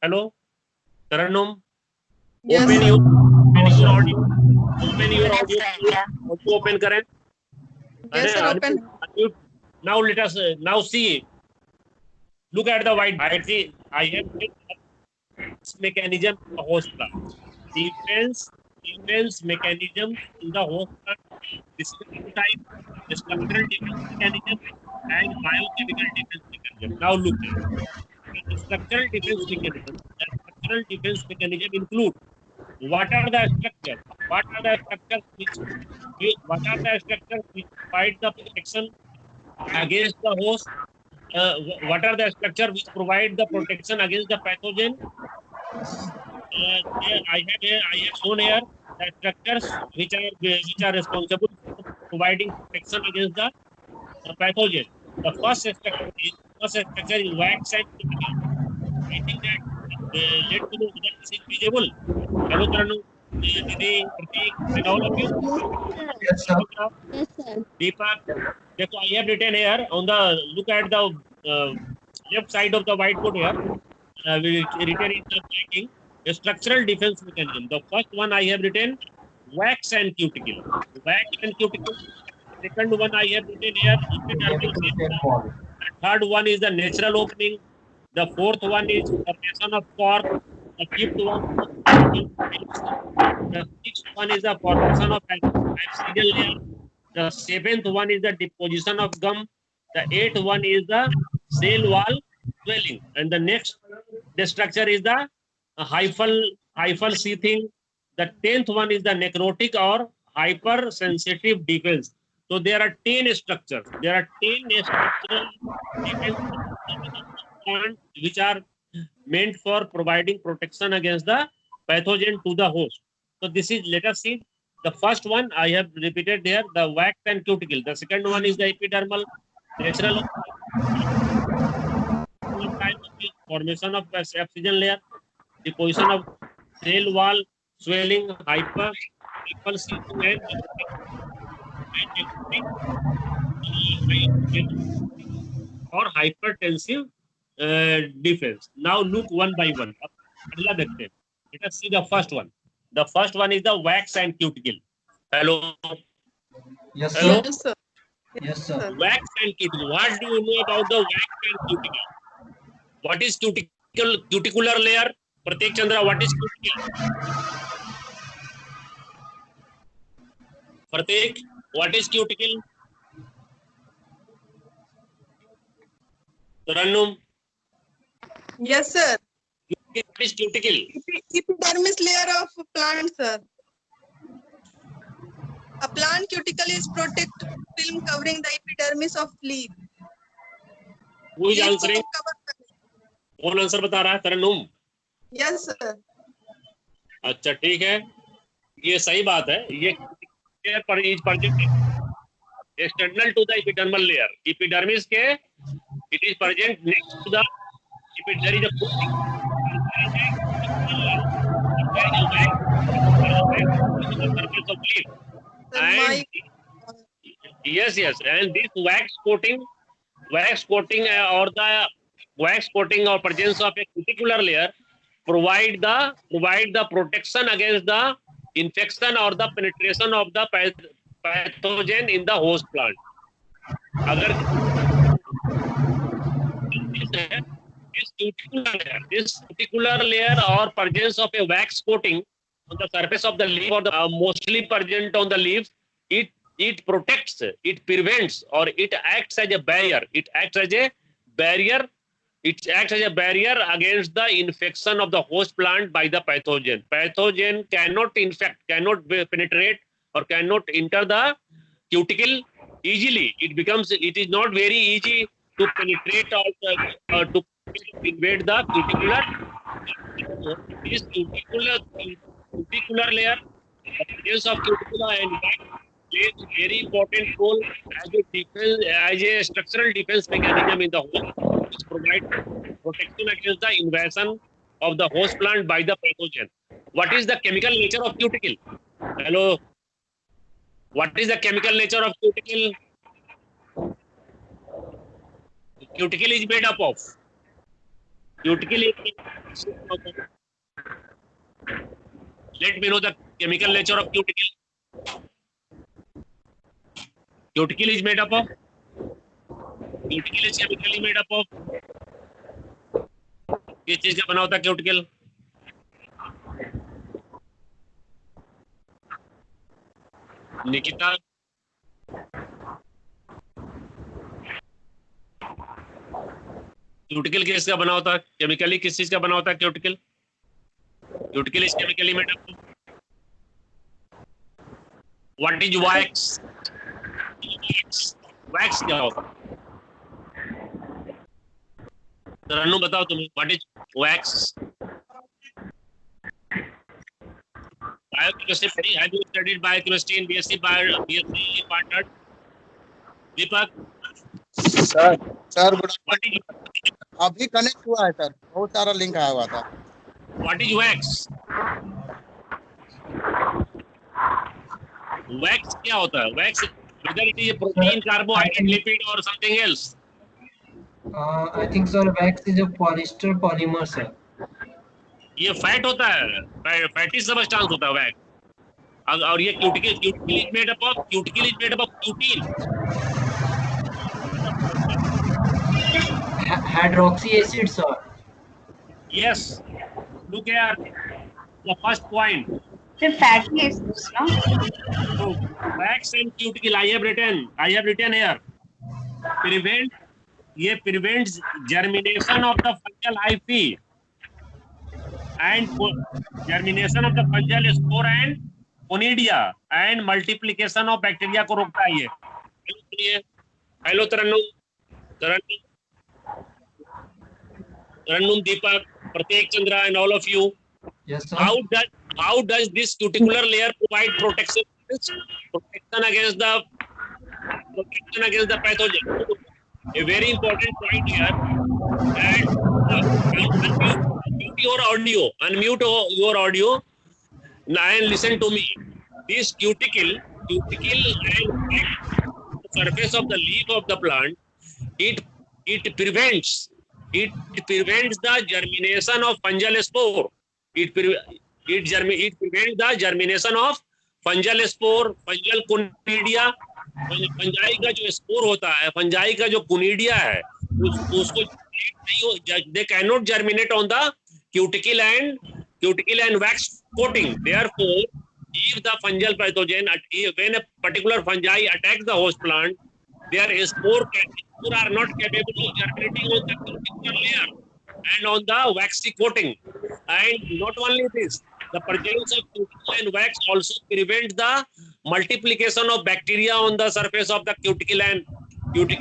Hello, Taranum. Yes, Open sir. your audio. Open your audio. Also open करें. Yes, sir. Open. Unmute. Now let us now see. Look at the white. I have this mechanism in the host plant. Defense mechanism in the host plant. Descriptive type, structural defense mechanism, and biochemical defense mechanism. Now look here. The structural defense mechanism. The structural defense mechanism include what are the structures? What are the structures which provide the protection against the host? What are the structures which provide the protection against the pathogen? I have shown here the structures which are responsible for providing protection against the pathogen. The first structure is wax and cuticle. I think that let me know whether this is visible. Hello, Taranu, Didi, Pratik, and all of you. Yes, sir. Yes, sir. Deepak, देखो I have written here on the look at the left side of the whiteboard here. Written in the writing a structural defense mechanism. The first one I have written wax and cuticle. Wax and cuticle. Second one I have written here epidermal layer. The third one is the natural opening. The fourth one is formation of cork. The fifth one is formation of film. The sixth one is the formation of abscisial layer. The seventh one is the deposition of gum. The eighth one is the cell wall swelling. And the next the structure is the hyphal sheathing. The 10th one is the necrotic or hypersensitive defense. So there are 10 structures. There are 10 structural defense which are meant for providing protection against the pathogen to the host. So this is, let us see. The first one I have repeated there, the wax and cuticle. The second one is the epidermal natural formation of abscission layer, deposition of cell wall, swelling, hypersensitive or hypertensive defense. Now look one by one. Let us see the first one. The first one is the wax and cuticle. Hello. Yes, sir. Hello. Yes, sir. Yes, sir. Wax and cuticle. What do you know about the wax and cuticle? What is cuticular layer? Pratik Chandra, what is cuticle? Pratik, what is cuticle? Tarannum, Yes, sir. what is cuticle? Epidermis layer of plant, sir. A plant cuticle is protect film covering the epidermis of leaf. Who is Leaf answering? को cover करने- कौन answer बता रहा है? तरन्नुम. Yes, sir. अच्छा ठीक है, ये सही बात है. ये is present external to the epidermal layer. Epidermis के it is present next to the there is a coating. There is a wax on the surface of leaf. Sir, And yes, and this wax coating or the wax coating or presence of a cuticular layer provide the protection against the infection or the penetration of the pathogen in the host plant. अगर this cuticular layer or presence of a wax coating on the surface of the leaf or the mostly present on the leaves, it protects, it prevents, or it acts as a barrier. It acts as a barrier against the infection of the host plant by the pathogen. Pathogen cannot penetrate or cannot enter the cuticle easily. It is not very easy to penetrate or to invade the cuticular. This cuticular layer, the presence of cuticula and wax plays a very important role as a structural defense mechanism in the host, which provides protection against the invasion of the host plant by the pathogen. What is the chemical nature of cuticle? Hello. What is the chemical nature of cuticle? Cuticle is made up of Cuticle is, let me know the chemical nature of cuticle. Cuticle is made up of, cuticle is chemically made up of, किस चीज का बना होता है cuticle? Nikita, cuticle किसका बना होता है? केमिकली किस चीज का बना होता है cuticle? Cuticle is chemically made up. What is wax? Wax क्या होता है? रन्नू बताओ तुम्हें, what is wax? Biochemistry, have you studied biochemistry in BSc partnered? Deepak, sir good what is अभी कनेक्ट हुआ है सर, बहुत सारा लिंक आया हुआ था। wax? Wax क्या होता है? Wax, whether it is a protein, carbohydrate, lipid or something else? I think sir, wax is a polyester polymer, sir. ये फैट होता है, फैटी सबस्टेंस होता है वैक्स। और ये cuticle is made up of cutin. Hydroxy acid, sir. Yes, look here, the first point. The fatty acids, no? So, wax and cuticle, I have written here, prevents germination of the fungal hyphae and germination of the fungal spore and conidia and multiplication of bacteria को रोकता है ये। Hello तरन्नुम, दीपक, प्रत्येक Chandra and all of you. Yes, sir. How does this cuticular layer provide protection against the pathogen? A very important point here. And unmute your audio and listen to me. This cuticle and the surface of the leaf of the plant, it prevents the germination of fungal spore. It prevents the germination of fungal spore, fungal conidia. Fungi का जो spore होता है, fungi का जो कुनिडिया है, उसको they cannot germinate on the cuticle and wax coating. Therefore, if the fungal pathogen, when a particular fungi attacks the host plant, their spore are not capable of germinating on the cuticular layer and on the waxy coating. And not only this, the presence of cuticle and wax also prevents the multiplication of bacteria on the surface of the cuticle and wax.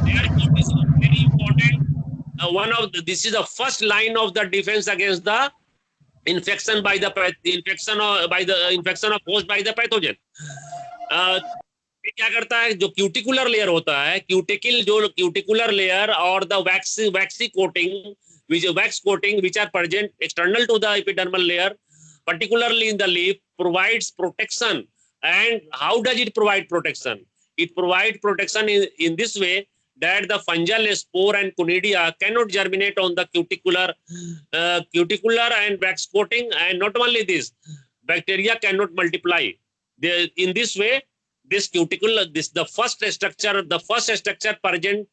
Therefore, this is very important. This is the first line of the defense against the infection of host by the pathogen. क्या करता है? जो cuticular layer होता है, cuticular layer और the waxy coating, wax coating which are present external to the epidermal layer, particularly in the leaf, provides protection. And how does it provide protection? It provides protection in this way, that the fungal spore and conidia cannot germinate on the cuticular and wax coating. And not only this, bacteria cannot multiply. In this way, this cuticle, the first structure present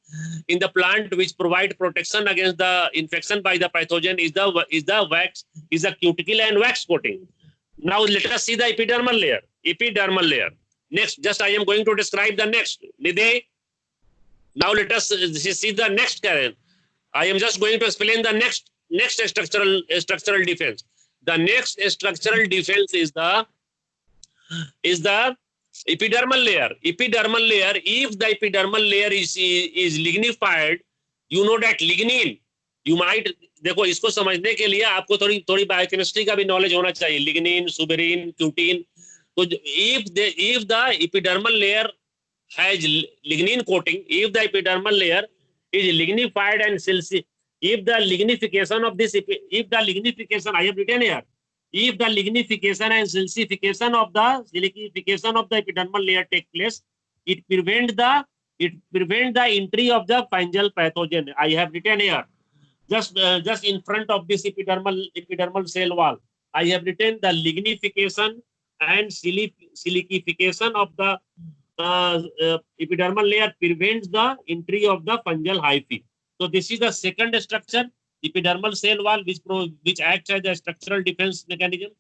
in the plant which provide protection against the infection by the pathogen is the cuticle and wax coating. Now let us see the epidermal layer. Next, just I am going to describe the next. Nidhi, now let us see the next, Karen. I am just going to explain the next structural defense. The next structural defense is the epidermal layer. If the epidermal layer is lignified, you know that lignin, you might, देखो इसको समझने के लिए आपको थोड़ी biochemistry का भी knowledge होना चाहिए। Lignin, suberin, cutin. तो if the epidermal layer has lignin coating, if the epidermal layer is lignified and silky, if the lignification, I have written here, if the lignification and silcification of the epidermal layer take place, it prevents the entry of the fungal pathogen. I have written here, just in front of this epidermal cell wall, I have written the lignification and silicification of the epidermal layer prevents the entry of the fungal hyphae. So this is the second structure, epidermal cell wall, which acts as a structural defense mechanism.